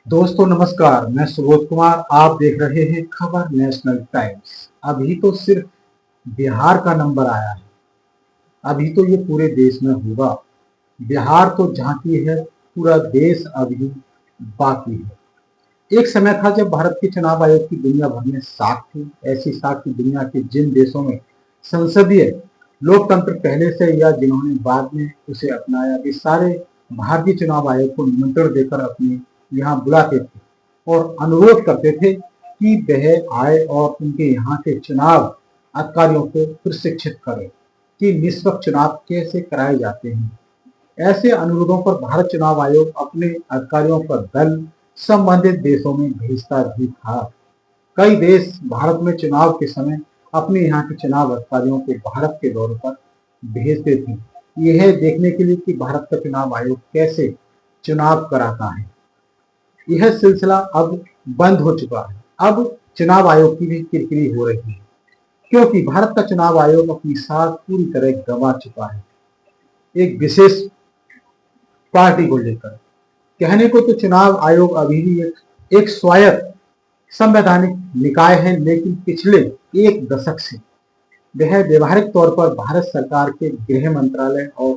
दोस्तों नमस्कार, मैं सुबोध कुमार। आप देख रहे हैं खबर नेशनल टाइम्स। अभी तो सिर्फ बिहार का नंबर आया है, अभी तो ये पूरे देश में होगा। बिहार तो झांकी है, पूरा देश अभी बाकी है। एक समय था जब भारत के चुनाव आयोग की दुनिया भर में साख थी। ऐसी साख की दुनिया के जिन देशों में संसदीय लोकतंत्र पहले से या जिन्होंने बाद में उसे अपनाया, वे सारे भारतीय चुनाव आयोग को निमंत्रण देकर अपने यहाँ बुलाते थे और अनुरोध करते थे कि वह आए और उनके यहाँ के चुनाव अधिकारियों को प्रशिक्षित करे कि निष्पक्ष चुनाव कैसे कराए जाते हैं। ऐसे अनुरोधों पर भारत चुनाव आयोग अपने अधिकारियों का दल संबंधित देशों में भेजता भी था। कई देश भारत में चुनाव के समय अपने यहाँ के चुनाव अधिकारियों को भारत के दौरे पर भेजते थे, यह देखने के लिए कि भारत का चुनाव आयोग कैसे चुनाव कराता है। यह सिलसिला अब बंद हो चुका है। अब चुनाव आयोग की भी किरकिरी हो रही है, क्योंकि भारत का चुनाव आयोग अपनी साख पूरी तरह गंवा चुका है एक विशेष पार्टी को लेकर। कहने को तो चुनाव आयोग अभी भी एक स्वायत्त संवैधानिक निकाय है, लेकिन पिछले एक दशक से वह व्यवहारिक तौर पर भारत सरकार के गृह मंत्रालय और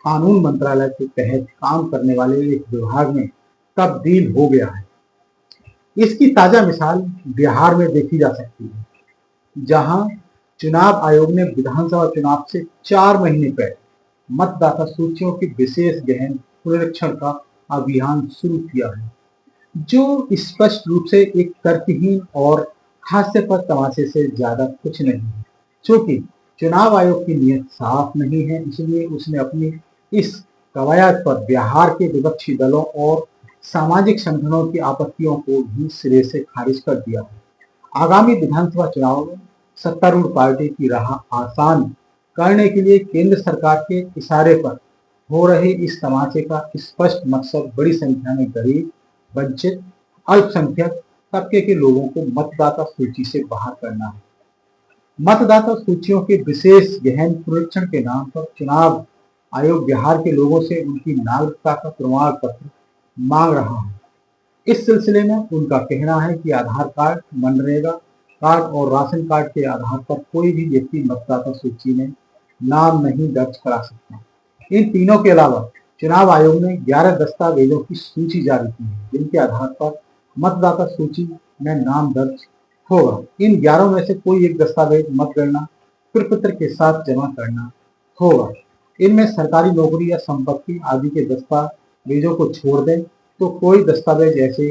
कानून मंत्रालय के तहत काम करने वाले एक विभाग में तब्दील हो गया है। इसकी ताजा मिसाल बिहार में देखी जा सकती है, जहां चुनाव आयोग ने विधानसभा चुनाव से 4 महीने पहले मतदाता सूचियों के विशेष गहन पुनरीक्षण का अभियान शुरू किया है, जो स्पष्ट रूप से एक तर्कहीन और हास्यास्पद तमाशे से ज्यादा कुछ नहीं है। चूंकि चुनाव आयोग की नीयत साफ नहीं है, इसलिए उसने अपनी इस कवायद पर बिहार के विपक्षी दलों और सामाजिक संगठनों की आपत्तियों को भी सिरे से खारिज कर दिया है। आगामी विधानसभा चुनाव में सत्तारूढ़ पार्टी की राह आसान करने के लिए केंद्र सरकार के इशारे पर हो रहे इस तमाचे का स्पष्ट मकसद बड़ी संख्या में गरीब, वंचित, अल्पसंख्यक तबके के लोगों को मतदाता सूची से बाहर करना है। मतदाता सूचियों के विशेष गहन पुनरीक्षण के नाम पर चुनाव आयोग बिहार के लोगों से उनकी नागरिकता का प्रमाण पत्र मांग रहा है। इस सिलसिले में उनका कहना है कि आधार कार्ड, मनरेगा कार्ड और राशन कार्ड के आधार पर कोई भी व्यक्ति मतदाता सूची में नाम नहीं दर्ज करा सकता। इन तीनों के अलावा चुनाव आयोग ने 11 दस्तावेजों की सूची जारी की है, जिनके आधार पर मतदाता सूची में नाम दर्ज होगा। इन 11 में से कोई एक दस्तावेज मतगणना प्रपत्र के साथ जमा करना होगा। इनमें सरकारी नौकरी या संपत्ति आदि के दस्तावेजों को छोड़ दें तो कोई दस्तावेज ऐसे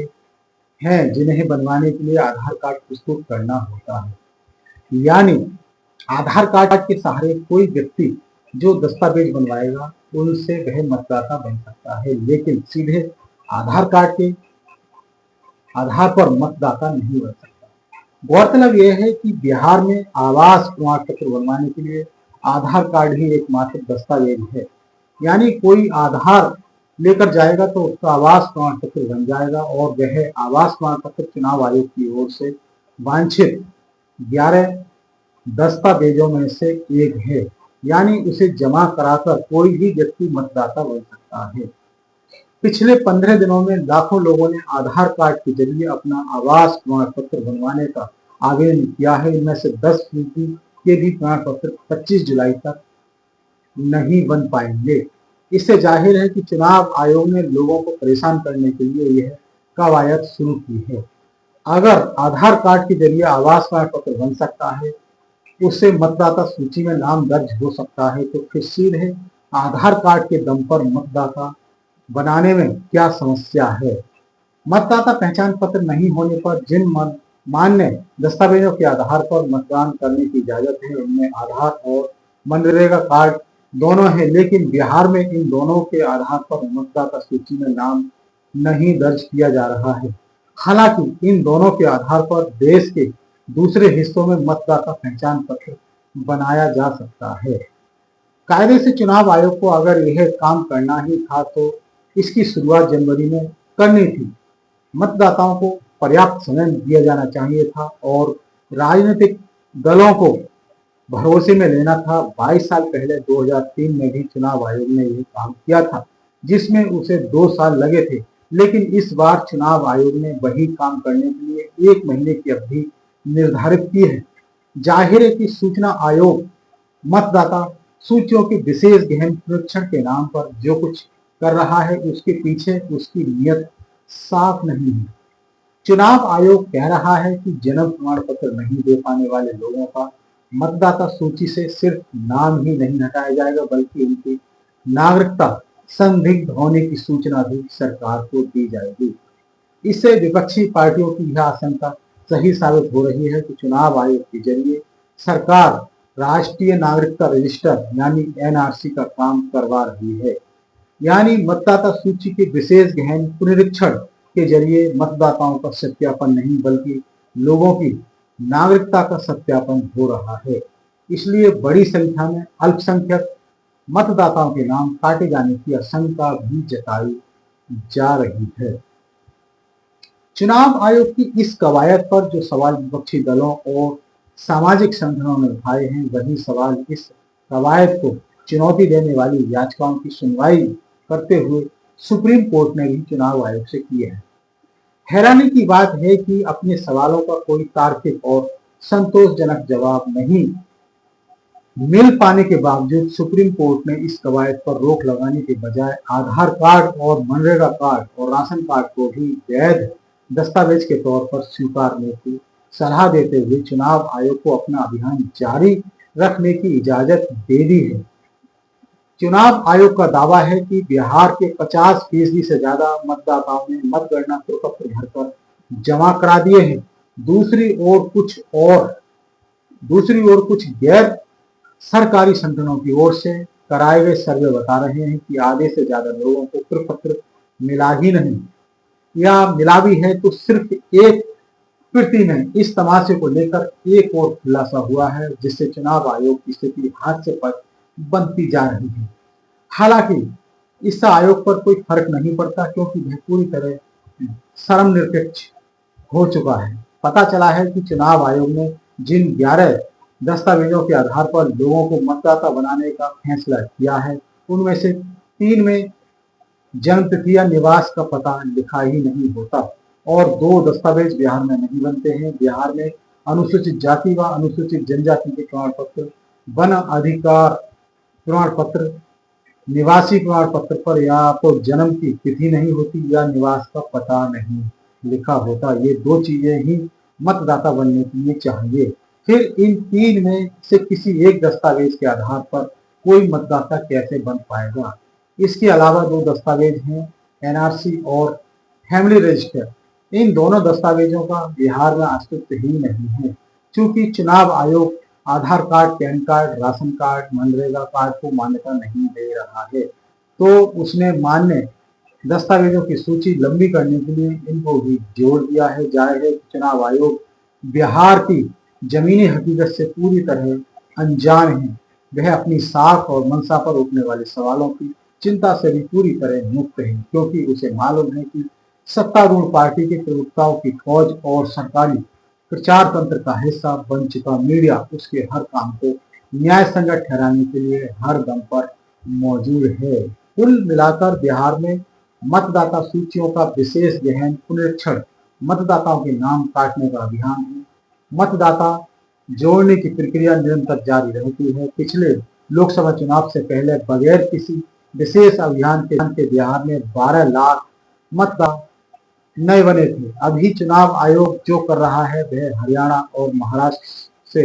हैं जिन्हें बनवाने के लिए आधार कार्ड प्रस्तुत करना होता है। यानी आधार कार्ड के सहारे कोई व्यक्ति जो दस्तावेज बनवाएगा उनसे वह मतदाता बन सकता है, लेकिन सीधे आधार कार्ड के आधार पर मतदाता नहीं बन सकता। गौरतलब यह है कि बिहार में आवास प्रमाण पत्र बनवाने के लिए आधार कार्ड ही एकमात्र दस्तावेज है। यानी कोई आधार लेकर जाएगा तो उसका आवास प्रमाण पत्र बन जाएगा और वह आवास प्रमाण पत्र चुनाव आयोग की ओर से वांछित 11 दस्तावेजों में से एक है। यानी उसे जमा कराकर कोई भी व्यक्ति मतदाता बन सकता है। पिछले 15 दिनों में लाखों लोगों ने आधार कार्ड के जरिए अपना आवास प्रमाण पत्र बनवाने का आवेदन किया है। इनमें से 10% के भी प्रमाण पत्र 25 जुलाई तक नहीं बन पाएंगे। इससे जाहिर है कि चुनाव आयोग ने लोगों को परेशान करने के लिए यह कवायद शुरू की है। अगर आधार कार्ड के जरिए आवास प्रमाण पत्र बन सकता है, उससे मतदाता सूची में नाम दर्ज हो सकता है, तो फिर सीधे आधार कार्ड के दम पर मतदाता बनाने में क्या समस्या है। मतदाता पहचान पत्र नहीं होने पर जिन मान्य दस्तावेजों के आधार पर मतदान करने की इजाजत है, उनमें आधार और मनरेगा कार्ड दोनों हैं, लेकिन बिहार में इन दोनों के आधार पर मतदाता सूची में नाम नहीं दर्ज किया जा रहा है। हालांकि इन दोनों के आधार पर देश के दूसरे हिस्सों में मतदाता पहचान पत्र बनाया जा सकता है। कायदे से चुनाव आयोग को अगर यह काम करना ही था तो इसकी शुरुआत जनवरी में करनी थी। मतदाताओं को पर्याप्त समय दिया जाना चाहिए था और राजनीतिक दलों को भरोसे में लेना था। 22 साल पहले 2003 में भी चुनाव आयोग ने यह काम किया था, जिसमें उसे 2 साल लगे थे। लेकिन इस बार चुनाव आयोग ने वही काम करने के लिए 1 महीने की अवधि निर्धारित की है। जाहिर है कि सूचना आयोग मतदाता सूचियों के विशेष गहन परीक्षण के नाम पर जो कुछ कर रहा है उसके पीछे उसकी नीयत साफ नहीं है। चुनाव आयोग कह रहा है कि जन्म प्रमाण पत्र नहीं दे पाने वाले लोगों का मतदाता सूची से सिर्फ नाम ही नहीं हटाया जाएगा बल्कि उनकी नागरिकता संदिग्ध होने की सूचना भी सरकार को दी जाएगी। इससे विपक्षी पार्टियों की यह आशंका सही साबित हो रही है कि चुनाव आयोग के जरिए सरकार राष्ट्रीय नागरिकता रजिस्टर यानी एनआरसी का काम करवा रही है। यानी मतदाता सूची के विशेष गहन पुनरीक्षण के जरिए मतदाताओं का सत्यापन नहीं बल्कि लोगों की नागरिकता का सत्यापन हो रहा है। इसलिए बड़ी संख्या में अल्पसंख्यक मतदाताओं के नाम काटे जाने की आशंका भी जताई जा रही है। चुनाव आयोग की इस कवायद पर जो सवाल विपक्षी दलों और सामाजिक संगठनों ने उठाए हैं वही सवाल इस कवायद को चुनौती देने वाली याचिकाओं की सुनवाई करते हुए सुप्रीम कोर्ट ने भी चुनाव आयोग से किए हैं। हैरानी की बात है कि अपने सवालों का कोई तार्किक और संतोषजनक जवाब नहीं मिल पाने के बावजूद सुप्रीम कोर्ट ने इस कवायद पर रोक लगाने के बजाय आधार कार्ड और मनरेगा कार्ड और राशन कार्ड को भी वैध दस्तावेज के तौर पर स्वीकारने की सलाह देते हुए चुनाव आयोग को अपना अभियान जारी रखने की इजाजत दे दी है। चुनाव आयोग का दावा है कि बिहार के 50% से ज्यादा मतदाताओं ने मतगणना प्रपत्र भरकर जमा करा दिए हैं। दूसरी ओर कुछ गैर सरकारी संगठनों की ओर से कराए गए सर्वे बता रहे हैं कि आधे से ज्यादा लोगों को प्रपत्र मिला ही नहीं या मिला भी है तो सिर्फ एक प्रति में। इस तमाशे को लेकर एक और खुलासा हुआ है जिससे चुनाव आयोग की स्थिति हाथ से पट बनती जा रही है। हालांकि इससे आयोग पर कोई फर्क नहीं पड़ता क्योंकि वह पूरी तरह धर्मनिरपेक्ष हो चुका है। पता चला है कि चुनाव आयोग ने जिन 11 दस्तावेजों के आधार पर लोगों को मतदाता बनाने का फैसला किया है उनमें से 3 में जन्म तिथि या निवास का पता लिखा ही नहीं होता और 2 दस्तावेज बिहार में नहीं बनते हैं। बिहार में अनुसूचित जाति व अनुसूचित जनजाति के प्रमाण पत्र, वन अधिकार प्रमाण पत्र, निवासी प्रमाण पत्र पर या तो जन्म की तिथि नहीं होती या निवास का पता नहीं लिखा होता। ये 2 चीजें ही मतदाता बनने के लिए चाहिए। फिर इन 3 में से किसी एक दस्तावेज के आधार पर कोई मतदाता कैसे बन पाएगा। इसके अलावा 2 दस्तावेज हैं एनआरसी और फैमिली रजिस्टर। इन दोनों दस्तावेजों का बिहार में अस्तित्व ही नहीं है। चूंकि चुनाव आयोग Aadhaar card, PAN card, ration card, मनरेगा कार्ड को मान्यता नहीं दे रहा है तो उसने मान्य दस्तावेजों की सूची लंबी करने के लिए इनको भी जोड़ दिया है। जाहिर है चुनाव आयोग बिहार की जमीनी हकीकत से पूरी तरह अनजान है। वह अपनी साख और मंशा पर उठने वाले सवालों की चिंता से भी पूरी तरह मुक्त है क्योंकि उसे मालूम है कि सत्तारूढ़ पार्टी के प्रवक्ताओं की फौज और सरकारी प्रचार तंत्र का हिस्सा बन चुका मीडिया उसके हर काम को न्याय संगत ठहराने के लिए हर दम पर मौजूद है। कुल मिलाकर बिहार में मतदाता सूचियों का विशेष गहन पुनरीक्षण मतदाताओं के नाम काटने का अभियान है। मतदाता जोड़ने की प्रक्रिया निरंतर जारी रहती है। पिछले लोकसभा चुनाव से पहले बगैर किसी विशेष अभियान के बिहार में 12 लाख मतदाता नए बने थे। अभी चुनाव आयोग जो कर रहा है वह हरियाणा और महाराष्ट्र से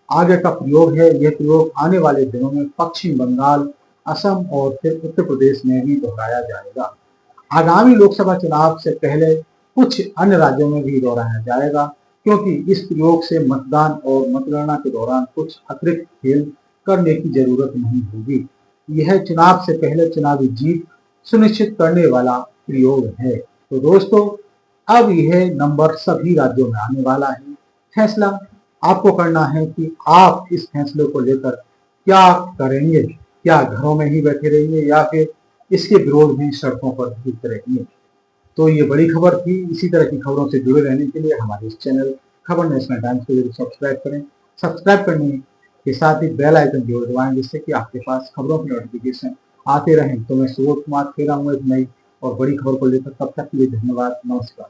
आगे का प्रयोग है। यह प्रयोग आने वाले दिनों में पश्चिम बंगाल, असम और फिर उत्तर प्रदेश में भी दोहराया जाएगा। आगामी लोकसभा चुनाव से पहले कुछ अन्य राज्यों में भी दोहराया जाएगा क्योंकि इस प्रयोग से मतदान और मतगणना के दौरान कुछ अतिरिक्त खेल करने की जरूरत नहीं होगी। यह चुनाव से पहले चुनावी जीत सुनिश्चित करने वाला प्रयोग है। तो दोस्तों अब यह नंबर सभी राज्यों में आने वाला है। फैसला आपको करना है कि आप इस फैसले को लेकर क्या करेंगे। क्या घरों में ही बैठे रहेंगे या फिर इसके विरोध में सड़कों पर भी उतरेंगे। तो ये बड़ी खबर थी। इसी तरह की खबरों से जुड़े रहने के लिए हमारे इस चैनल खबर नेशनल टाइम्स को जरूर सब्सक्राइब करें। सब्सक्राइब करने के साथ ही बेल आइकन जरूर दबाएं जिससे कि आपके पास खबरों की नोटिफिकेशन आते रहें। तो मैं सुबोध कुमार फिर आऊंगा एक नई और बड़ी खबर को लेकर। तब तक के लिए धन्यवाद, नमस्कार।